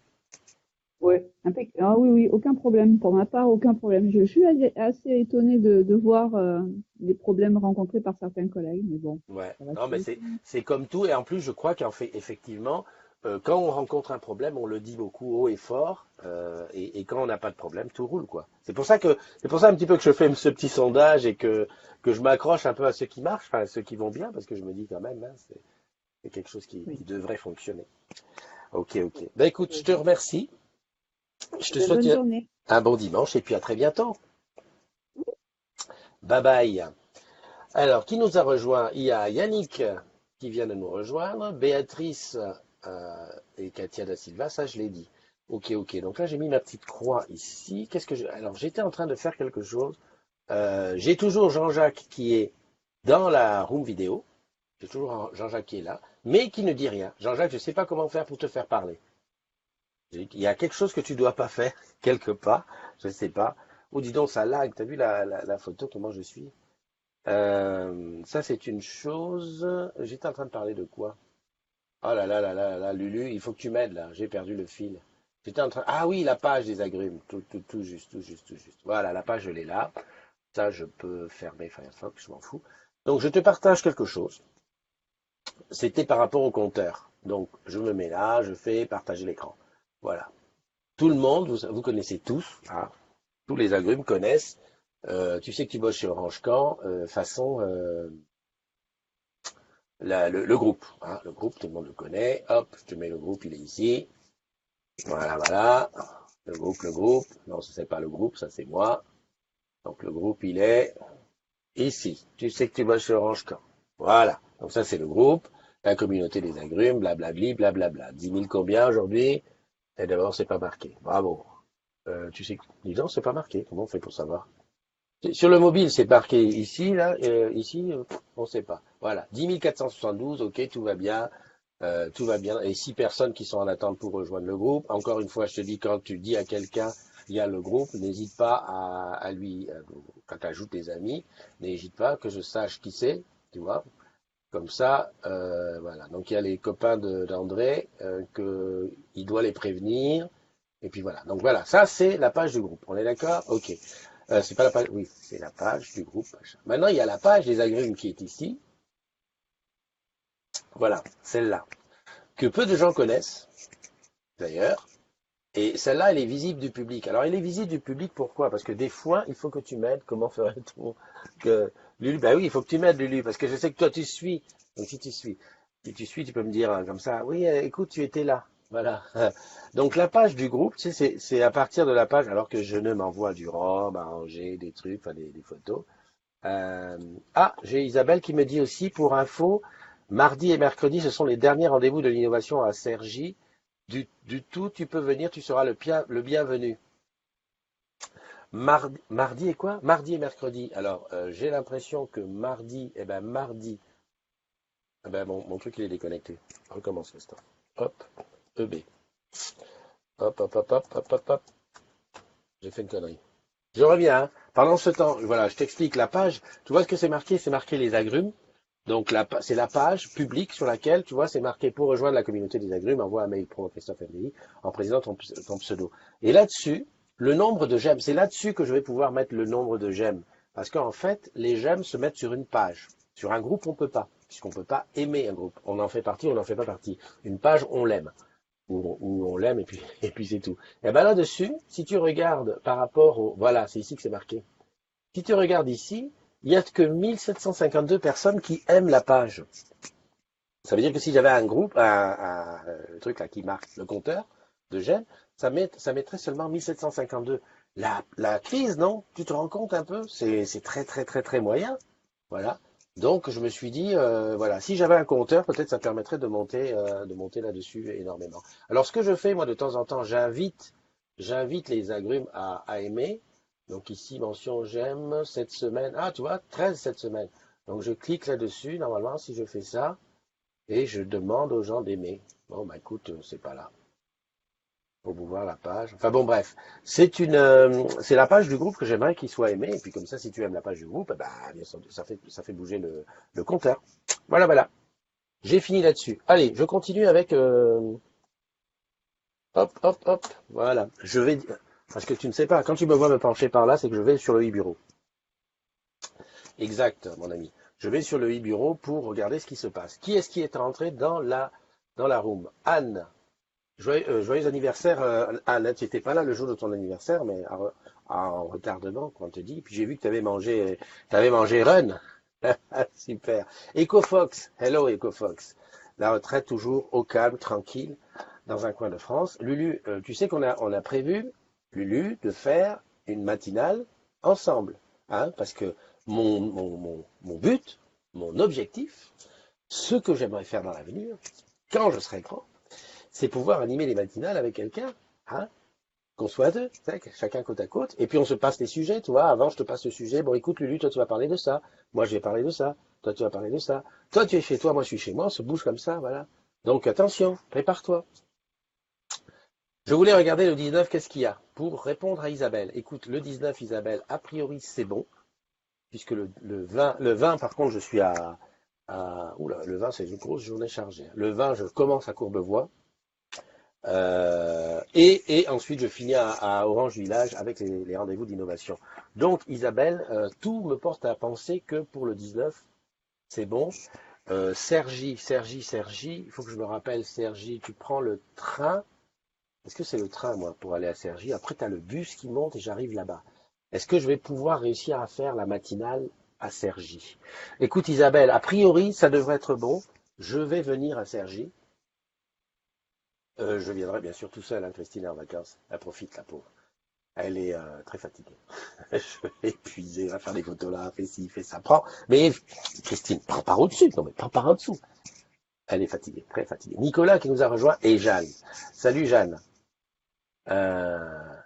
Ouais, Ah oui, oui, aucun problème. Pour ma part, aucun problème. Je suis assez étonnée de voir les problèmes rencontrés par certains collègues, mais bon, Ouais, ça va non, mais se c'est comme tout, et en plus, je crois qu'en fait, effectivement, quand on rencontre un problème, on le dit beaucoup haut et fort, et quand on n'a pas de problème, tout roule, quoi. C'est pour ça un petit peu que je fais ce petit sondage et que je m'accroche un peu à ceux qui marchent, enfin, à ceux qui vont bien, parce que je me dis quand même, hein, c'est quelque chose qui Oui. devrait fonctionner. Ok. Ben écoute, je te remercie, je Eh te ben, souhaite bonne journée. un bon dimanche, et puis à très bientôt. Bye bye. Alors, qui nous a rejoint? Il y a Yannick qui vient de nous rejoindre, Béatrice et Katia da Silva, ça je l'ai dit. Ok. Donc là, j'ai mis ma petite croix ici. Alors, j'étais en train de faire quelque chose. J'ai toujours Jean-Jacques qui est dans la room vidéo. J'ai toujours Jean-Jacques qui est là, mais qui ne dit rien. Jean-Jacques, je ne sais pas comment faire pour te faire parler. Il y a quelque chose que tu dois pas faire, quelque part. Je ne sais pas. Oh, dis donc, ça lag. T'as vu la photo, comment je suis? Ça, c'est une chose. J'étais en train de parler de quoi? Oh là, Lulu, il faut que tu m'aides là. J'ai perdu le fil. J'étais en train. Ah oui, la page des agrumes. Tout juste, tout juste, tout juste. Voilà, la page, elle est là. Ça, je peux fermer Firefox, je m'en fous. Donc, je te partage quelque chose. C'était par rapport au compteur. Donc, je me mets là, je fais partager l'écran. Voilà. Tout le monde, vous connaissez tous, hein, tous les agrumes connaissent. Tu sais que tu bosses chez Orange Can, façon le groupe. Hein, le groupe, tout le monde le connaît. Hop, je te mets le groupe, il est ici. Voilà. Le groupe. Non, ce n'est pas le groupe, ça c'est moi. Donc le groupe, il est ici. Tu sais que tu bosses chez Orange Camp. Voilà. Donc ça c'est le groupe. La communauté des agrumes, blablabli, blablabla. 10 000 combien aujourd'hui? Et d'abord, c'est pas marqué. Bravo. Tu sais, dis donc, c'est pas marqué. Comment on fait pour savoir? Sur le mobile, c'est marqué ici, là, ici, on ne sait pas. Voilà, 10 472, ok, tout va bien, tout va bien. Et 6 personnes qui sont en attente pour rejoindre le groupe. Encore une fois, je te dis, quand tu dis à quelqu'un, il y a le groupe, n'hésite pas à lui, quand tu ajoutes des amis, n'hésite pas que je sache qui c'est, tu vois. Comme ça, voilà. Donc il y a les copains d'André, que il doit les prévenir. Et puis voilà. Donc voilà, ça c'est la page du groupe. On est d'accord? Ok. C'est pas la page. Oui, c'est la page du groupe. Machin. Maintenant, il y a la page des agrumes qui est ici. Voilà, celle-là, que peu de gens connaissent, d'ailleurs. Et celle-là, elle est visible du public. Alors, elle est visible du public, pourquoi? Parce que des fois, il faut que tu m'aides. Comment ferait-on que Lulu? Ben oui, il faut que tu m'aides, Lulu, parce que je sais que toi, tu suis. Donc, si tu suis, tu peux me dire comme ça, oui, écoute, tu étais là. Voilà. Donc, la page du groupe, tu sais, c'est à partir de la page, alors que je ne m'envoie du rhum, à Angers, des trucs, enfin, des photos. Euh, j'ai Isabelle qui me dit aussi, pour info, mardi et mercredi, ce sont les derniers rendez-vous de l'innovation à Cergy. Du tout, tu peux venir, tu seras le bienvenu. Mardi et quoi? Mardi et mercredi. Alors, j'ai l'impression que mardi, mon truc il est déconnecté. Recommence l'instant. Hop, EB. Hop, hop, hop, hop, hop, hop, hop. J'ai fait une connerie. Je reviens, hein. Pendant ce temps, voilà, je t'explique la page. Tu vois ce que c'est marqué? C'est marqué les agrumes. Donc, c'est la page publique sur laquelle, tu vois, c'est marqué pour rejoindre la communauté des agrumes, envoie un mail pro à Christophe MDI en précisant ton pseudo. Et là-dessus, le nombre de j'aime, c'est là-dessus que je vais pouvoir mettre le nombre de j'aime. Parce qu'en fait, les j'aime se mettent sur une page. Sur un groupe, on peut pas, puisqu'on peut pas aimer un groupe. On en fait partie, on n'en fait pas partie. Une page, on l'aime. Ou on l'aime et puis c'est tout. Et ben là-dessus, si tu regardes par rapport au, voilà, c'est ici que c'est marqué. Si tu regardes ici, il n'y a que 1752 personnes qui aiment la page. Ça veut dire que si j'avais un groupe, le truc là qui marque le compteur de j'aime, ça mettrait seulement 1752. La crise, non? Tu te rends compte un peu? C'est très très très très moyen. Voilà. Donc je me suis dit, voilà, si j'avais un compteur, peut-être ça permettrait de monter là-dessus énormément. Alors ce que je fais, moi, de temps en temps, j'invite les agrumes à aimer. Donc ici, mention j'aime cette semaine. Ah, tu vois, 13 cette semaine. Donc je clique là-dessus, normalement, si je fais ça, et je demande aux gens d'aimer. Bon, bah écoute, c'est pas là. Faut voir la page. Enfin bon, bref, c'est la page du groupe que j'aimerais qu'il soit aimé. Et puis comme ça, si tu aimes la page du groupe, bah, bien sûr, ça fait bouger le compteur. Voilà, voilà. J'ai fini là-dessus. Allez, je continue avec hop, hop, hop. Voilà. Parce que tu ne sais pas, quand tu me vois me pencher par là, c'est que je vais sur le e-bureau. Exact, mon ami. Je vais sur le e-bureau pour regarder ce qui se passe. Qui est-ce qui est rentré dans la room? Anne. Joyeux anniversaire, Anne. Tu n'étais pas là le jour de ton anniversaire, mais en retardement, quand on te dit. Puis j'ai vu que t'avais mangé Run. Super. EcoFox. Hello, EcoFox. La retraite toujours au calme, tranquille, dans un coin de France. Lulu, tu sais on a prévu, Lulu, de faire une matinale ensemble. Hein, parce que mon but, mon objectif, ce que j'aimerais faire dans l'avenir, quand je serai grand, c'est pouvoir animer les matinales avec quelqu'un, hein, qu'on soit à deux, chacun côte à côte, et puis on se passe les sujets, tu vois, avant je te passe le sujet, bon écoute Lulu, toi tu vas parler de ça, moi je vais parler de ça, toi tu vas parler de ça, toi tu es chez toi, moi je suis chez moi, on se bouge comme ça, voilà. Donc attention, prépare-toi. Je voulais regarder le 19, qu'est-ce qu'il y a? Pour répondre à Isabelle. Écoute, le 19, Isabelle, a priori c'est bon, puisque le 20 par contre je suis oula, le 20 c'est une grosse journée chargée. Le 20 je commence à Courbevoie, et ensuite, je finis à Orange Village avec les rendez-vous d'innovation. Donc, Isabelle, tout me porte à penser que pour le 19, c'est bon. Sergi, il faut que je me rappelle, Sergi, tu prends le train. Est-ce que c'est le train, moi, pour aller à Sergi? Après, tu as le bus qui monte et j'arrive là-bas. Est-ce que je vais pouvoir réussir à faire la matinale à Sergi? Écoute, Isabelle, a priori, ça devrait être bon. Je vais venir à Sergi. Je viendrai bien sûr tout seul, hein, Christine est en vacances. Elle profite, la pauvre. Elle est très fatiguée. Je vais épuiser, elle va faire des photos là, fait ci, fait ça. Prends. Mais Christine, prends par au-dessus. Non, mais prends par en-dessous. Elle est fatiguée, très fatiguée. Nicolas qui nous a rejoint et Jeanne. Salut Jeanne. Euh,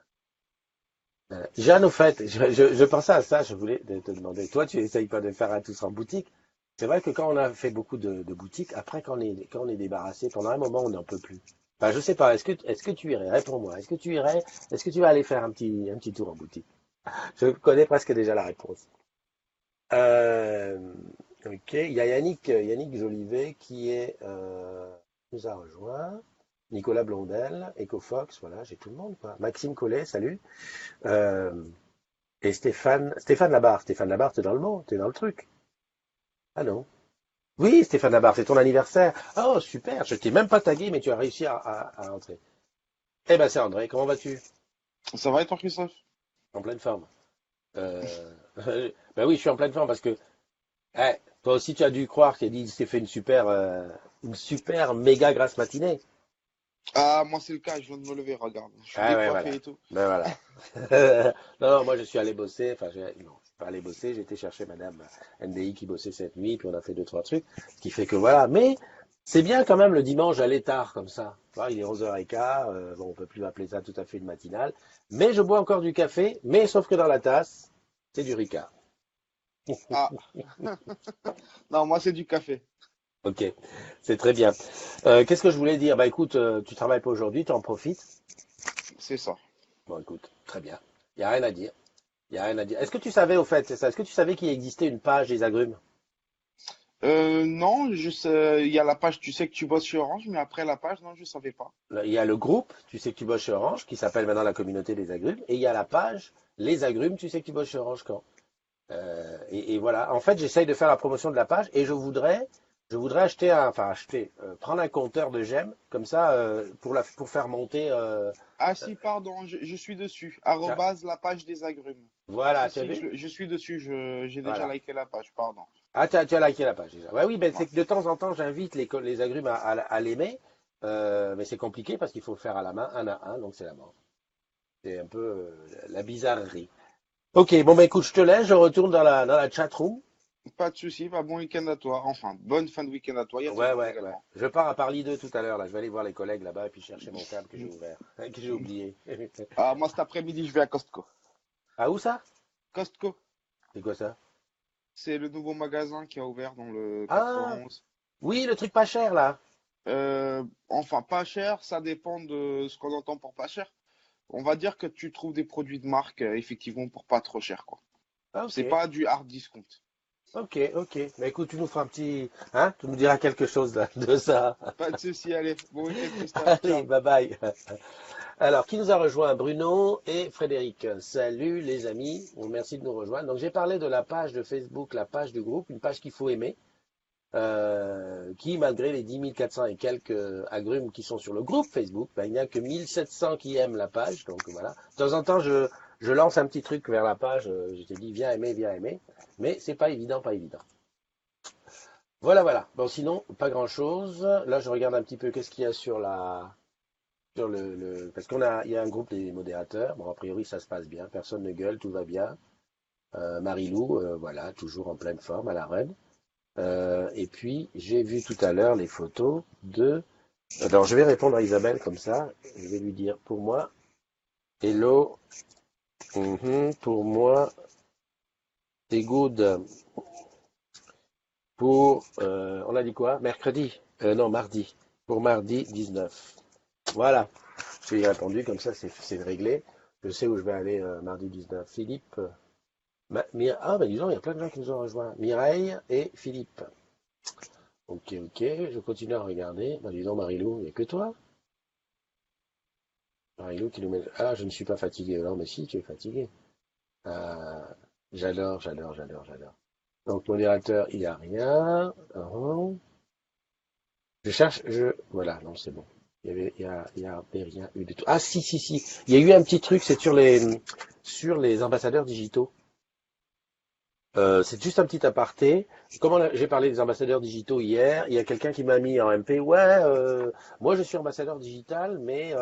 Jeanne, au fait, je pensais à ça, je voulais te demander. Toi, tu essayes pas de faire un tous en boutique. C'est vrai que quand on a fait beaucoup de boutiques, après quand on est débarrassé, pendant un moment on n'en peut plus. Enfin, je sais pas, est-ce que tu irais? Réponds-moi. Est-ce que tu vas aller faire un petit tour en boutique? Je connais presque déjà la réponse. Euh, ok, il y a Yannick Jolivet nous a rejoint. Nicolas Blondel, EcoFox, voilà, j'ai tout le monde, quoi. Maxime Collet, salut. Euh, et Stéphane Labarre, t'es dans le monde, t'es dans le truc. Ah non. Oui, Stéphane Labarre, c'est ton anniversaire. Oh, super, je t'ai même pas tagué, mais tu as réussi à entrer. Eh ben, c'est André, comment vas-tu? Ça va et toi, Christophe? En pleine forme. Euh... ben oui, je suis en pleine forme parce que toi aussi, tu as dû croire qu'Eddie s'est fait une super méga grasse matinée. Ah, moi, c'est le cas, je viens de me lever, regarde. Je suis Ah ouais, décoiffé voilà. et tout. Ben voilà. Non, non, moi je suis allé bosser, non, je suis pas allé bosser, j'ai été chercher Madame NDI qui bossait cette nuit, puis on a fait deux, trois trucs, ce qui fait que voilà. Mais c'est bien quand même le dimanche d'aller tard comme ça. Tu vois, il est 11h15, bon, on peut plus appeler ça tout à fait une matinale. Mais je bois encore du café, mais sauf que dans la tasse, c'est du Ricard. Ah, non, moi, c'est du café. Ok, c'est très bien. Qu'est-ce que je voulais dire? Bah écoute, tu travailles pas aujourd'hui, tu en profites. C'est ça. Bon, écoute, très bien. Il n'y a rien à dire. Il y a rien à dire. Est-ce que tu savais, au fait, c'est ça, est-ce que tu savais qu'il existait une page des agrumes? Non, je sais, il y a la page, tu sais que tu bosses chez Orange, mais après la page, non, je savais pas. Là, il y a le groupe, tu sais que tu bosses chez Orange, qui s'appelle maintenant la communauté des agrumes, et il y a la page Les agrumes, tu sais que tu bosses chez Orange quand. Et voilà. En fait, j'essaye de faire la promotion de la page et je voudrais prendre un compteur de j'aime, comme ça, pour faire monter. Ah, si, pardon, je suis dessus. Tiens, Arrobase la page des agrumes. voilà, Si, tu as si, vu? je suis dessus, j'ai déjà Voilà. liké la page, pardon. Ah, tu as liké la page déjà. Ouais, oui, ben, Ouais. c'est que de temps en temps, j'invite les agrumes à l'aimer, mais c'est compliqué parce qu'il faut le faire à la main, un à un, donc c'est la mort. C'est un peu la bizarrerie. Ok, bon, bah écoute, je te laisse, je retourne dans la chat room. Pas de souci, bah, bon week-end à toi. Enfin, bonne fin de week-end à toi, il y a tout le Ouais, monde ouais, ouais. également. Je pars à Paris 2 tout à l'heure, là. Je vais aller voir les collègues là-bas et puis chercher mon câble que j'ai ouvert, que j'ai oublié. Ah, moi, cet après-midi, je vais à Costco. Ah, où ça? Costco, C'est quoi ça? c'est le nouveau magasin qui a ouvert dans le Ah, 91. oui, le truc pas cher, là. Enfin, pas cher, ça dépend de ce qu'on entend pour pas cher. On va dire que tu trouves des produits de marque, effectivement, pour pas trop cher, quoi. Ah, ok, C'est pas du hard discount. ok, ok. Bah écoute, tu nous feras un petit. Hein? Tu nous diras quelque chose là, de ça. Pas de souci, allez. Bon week-end, Christophe. Allez, Ciao. bye bye. Alors, qui nous a rejoint? Bruno et Frédéric. Salut les amis, bon, merci de nous rejoindre. Donc, j'ai parlé de la page de Facebook, la page du groupe, une page qu'il faut aimer. Qui, malgré les 10 400 et quelques agrumes qui sont sur le groupe Facebook, ben, il n'y a que 1700 qui aiment la page. Donc voilà. De temps en temps, je lance un petit truc vers la page. Je t'ai dit, viens aimer, viens aimer. Mais c'est pas évident, pas évident. Voilà, voilà. Bon, sinon, pas grand-chose. Là, je regarde un petit peu qu'est-ce qu'il y a parce il y a un groupe des modérateurs. Bon, a priori, ça se passe bien. Personne ne gueule, tout va bien. Marilou, voilà, toujours en pleine forme à la reine. Et puis, j'ai vu tout à l'heure les photos de. Alors, je vais répondre à Isabelle comme ça. Je vais lui dire pour moi, hello, pour moi, c'est good. On a dit quoi? Mercredi? Non, mardi. Pour mardi 19. Voilà. Je lui ai répondu comme ça, c'est réglé. Je sais où je vais aller mardi 19. Philippe. Ah, ben disons, il y a plein de gens qui nous ont rejoints. Mireille et Philippe. Ok, ok, je continue à regarder. Bah, dis donc, Marilou, il n'y a que toi. Marilou qui nous met. Ah, je ne suis pas fatigué. Non, mais si, tu es fatigué. Ah, j'adore. Donc, modérateur, il n'y a rien. Je cherche, Voilà, non, c'est bon. Il y avait rien eu du tout. Ah, si, si, si. Il y a eu un petit truc, c'est sur les ambassadeurs digitaux. C'est juste un petit aparté. J'ai parlé des ambassadeurs digitaux hier, il y a quelqu'un qui m'a mis en MP. Ouais, moi je suis ambassadeur digital, mais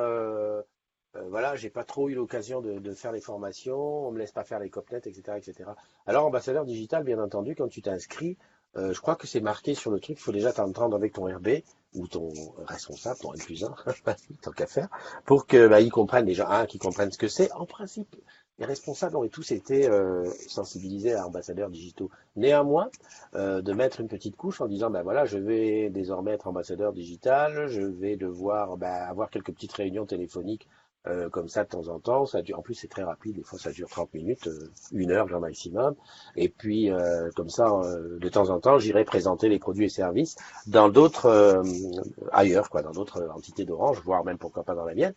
voilà, j'ai pas trop eu l'occasion de faire les formations, on me laisse pas faire les copnets, etc., etc. Alors ambassadeur digital, bien entendu, quand tu t'inscris, je crois que c'est marqué sur le truc, il faut déjà t'entendre avec ton RB ou ton responsable, ton N+1, tant qu'à faire, pour que bah, ils comprennent déjà, qu'ils comprennent ce que c'est. En principe, les responsables ont tous été sensibilisés à ambassadeurs digitaux. Néanmoins, de mettre une petite couche en disant, ben voilà, je vais désormais être ambassadeur digital, je vais devoir avoir quelques petites réunions téléphoniques comme ça de temps en temps. En plus, c'est très rapide, des fois ça dure 30 minutes, 1 heure grand maximum. Et puis, comme ça, de temps en temps, j'irai présenter les produits et services dans d'autres, ailleurs, quoi, dans d'autres entités d'Orange, voire même pourquoi pas dans la mienne.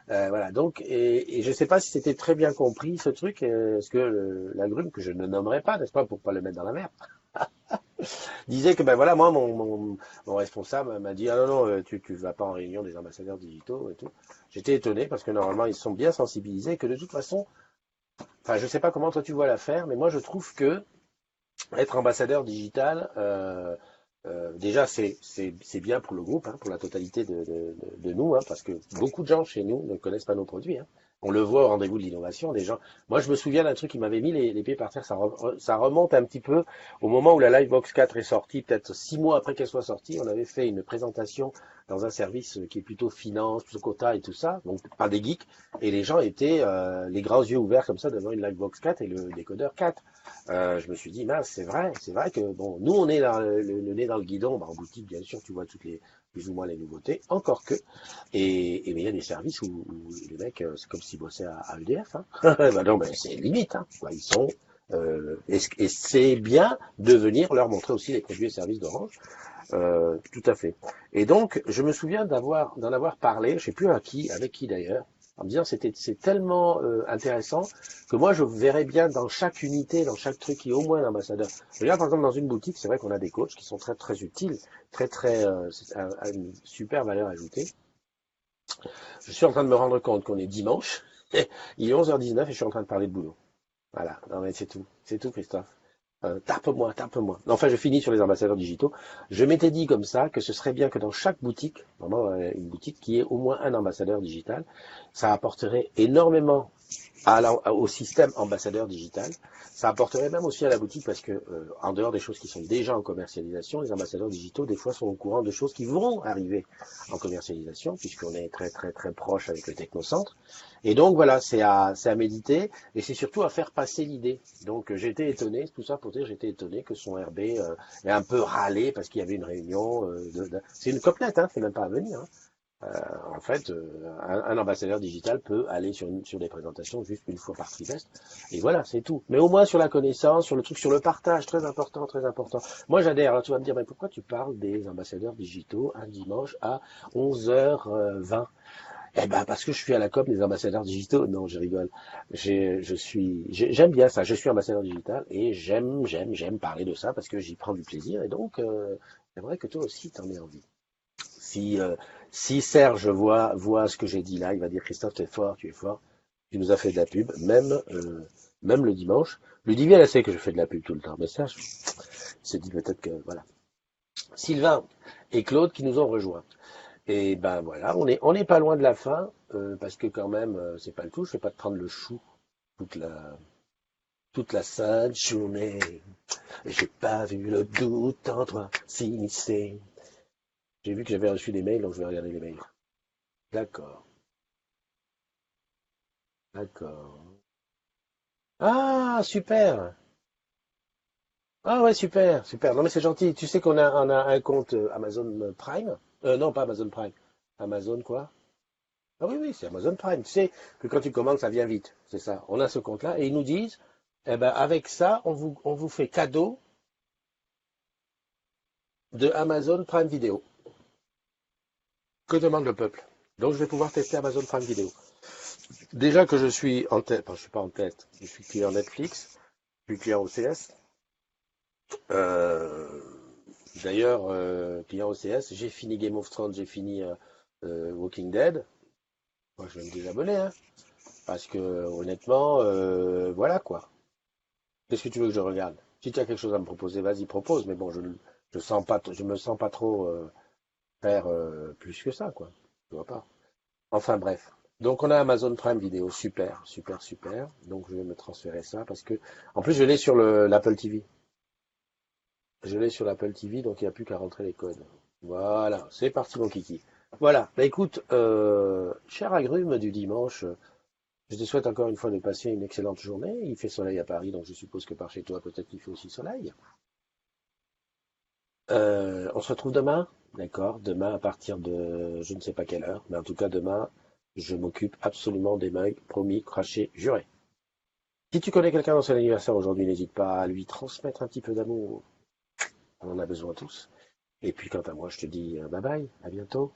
Voilà, donc, et je ne sais pas si c'était très bien compris ce truc, est-ce que l'agrume, que je ne nommerai pas, n'est-ce pas, pour pas le mettre dans la merde, disait que ben voilà, moi, mon responsable m'a dit, ah non, non, tu vas pas en réunion des ambassadeurs digitaux et tout. J'étais étonné parce que normalement, ils sont bien sensibilisés, que de toute façon, enfin, je sais pas comment toi tu vois l'affaire, mais moi, je trouve que être ambassadeur digital, déjà, c'est bien pour le groupe, hein, pour la totalité de nous, hein, parce que beaucoup de gens chez nous ne connaissent pas nos produits. Hein. On le voit au rendez-vous de l'innovation, des gens. Moi, je me souviens d'un truc qui m'avait mis les pieds par terre. Ça remonte un petit peu au moment où la Livebox 4 est sortie, peut-être 6 mois après qu'elle soit sortie. On avait fait une présentation dans un service qui est plutôt finance, plutôt quota et tout ça, donc pas des geeks. Et les gens étaient les grands yeux ouverts comme ça devant une Livebox 4 et le décodeur 4. Je me suis dit, mince, c'est vrai que bon, nous on est dans le nez dans le guidon, bah, en boutique bien sûr, tu vois toutes les plus ou moins les nouveautés, encore que, et mais il y a des services où les mecs, c'est comme s'ils bossaient à EDF, hein. Bah non, ben c'est limite, hein. Ouais, ils sont, et c'est bien de venir leur montrer aussi les produits et services d'Orange, tout à fait. Et donc, je me souviens d'en avoir parlé, je sais plus à qui, avec qui d'ailleurs, en me disant c'est tellement intéressant que moi je verrais bien dans chaque unité, dans chaque truc, il y a au moins un ambassadeur. Regarde par exemple dans une boutique, c'est vrai qu'on a des coachs qui sont très très utiles, très c'est une super valeur ajoutée. Je suis en train de me rendre compte qu'on est dimanche, il est 11h19 et je suis en train de parler de boulot. Voilà, non mais c'est tout Christophe. Tape-moi, tape-moi. Enfin, je finis sur les ambassadeurs digitaux. Je m'étais dit comme ça que ce serait bien que dans chaque boutique, vraiment une boutique qui ait au moins un ambassadeur digital, ça apporterait énormément au système ambassadeur digital. Ça apporterait même aussi à la boutique parce que, en dehors des choses qui sont déjà en commercialisation, les ambassadeurs digitaux, des fois, sont au courant de choses qui vont arriver en commercialisation, puisqu'on est très, très, très proche avec le technocentre. Et donc, voilà, c'est à méditer et c'est surtout à faire passer l'idée. Donc, j'étais étonné, tout ça pour dire, j'étais étonné que son RB ait un peu râlé parce qu'il y avait une réunion. C'est une copnette, hein, c'est même pas à venir. Hein. En fait, un ambassadeur digital peut aller sur des présentations juste une fois par trimestre. Et voilà, c'est tout. Mais au moins sur la connaissance, sur le truc, sur le partage, très important, très important. Moi, j'adhère. Alors, tu vas me dire, mais pourquoi tu parles des ambassadeurs digitaux un dimanche à 11h20? Eh ben, parce que je suis à la COP des ambassadeurs digitaux. Non, je rigole. J'aime bien ça. Je suis ambassadeur digital et j'aime parler de ça parce que j'y prends du plaisir. Et donc, j'aimerais que toi aussi t'en aies envie. Si, si Serge voit ce que j'ai dit là, il va dire Christophe, tu es fort, tu nous as fait de la pub, même le dimanche. Ludivine, elle sait que je fais de la pub tout le temps, mais Serge se dit peut-être que voilà. Sylvain et Claude qui nous ont rejoints. Et ben voilà, on est pas loin de la fin, parce que quand même, c'est pas le tout, je vais pas te prendre le chou toute la toute la sainte journée. J'ai pas vu le doute en toi s'immiscer. J'ai vu que j'avais reçu des mails, donc je vais regarder les mails. D'accord, d'accord. Ah, super. Ah ouais, super, super. Non mais c'est gentil. Tu sais qu'on a un compte Amazon Prime? Non, pas Amazon Prime. Amazon quoi? Ah oui, oui, c'est Amazon Prime. Tu sais que quand tu commandes, ça vient vite. C'est ça. On a ce compte-là et ils nous disent, eh ben avec ça, on vous fait cadeau de Amazon Prime Video. Que demande le peuple? Donc je vais pouvoir tester Amazon Prime Video. Déjà que je suis en tête, enfin, je suis pas en tête, je suis client Netflix, je suis client OCS. Euh, D'ailleurs, client OCS, j'ai fini Game of Thrones, j'ai fini Walking Dead. Moi, je vais me désabonner, hein, parce que honnêtement, voilà quoi. Qu'est-ce que tu veux que je regarde? Si tu as quelque chose à me proposer, vas-y, propose. Mais bon, je me sens pas trop faire plus que ça, quoi. Tu vois pas. Enfin bref. Donc on a Amazon Prime Video, super, super, super. Donc je vais me transférer ça parce que, en plus, je l'ai sur l'Apple TV. Je l'ai sur l'Apple TV, donc il n'y a plus qu'à rentrer les codes. Voilà, c'est parti mon kiki. Voilà, bah écoute, cher agrume du dimanche, je te souhaite encore une fois de passer une excellente journée. Il fait soleil à Paris, donc je suppose que par chez toi, peut-être qu'il fait aussi soleil. On se retrouve demain? D'accord, demain à partir de je ne sais pas quelle heure, mais en tout cas demain, je m'occupe absolument des mugs, promis, craché, juré. Si tu connais quelqu'un dans son anniversaire aujourd'hui, n'hésite pas à lui transmettre un petit peu d'amour. On en a besoin tous. Et puis quant à moi, je te dis bye bye, à bientôt.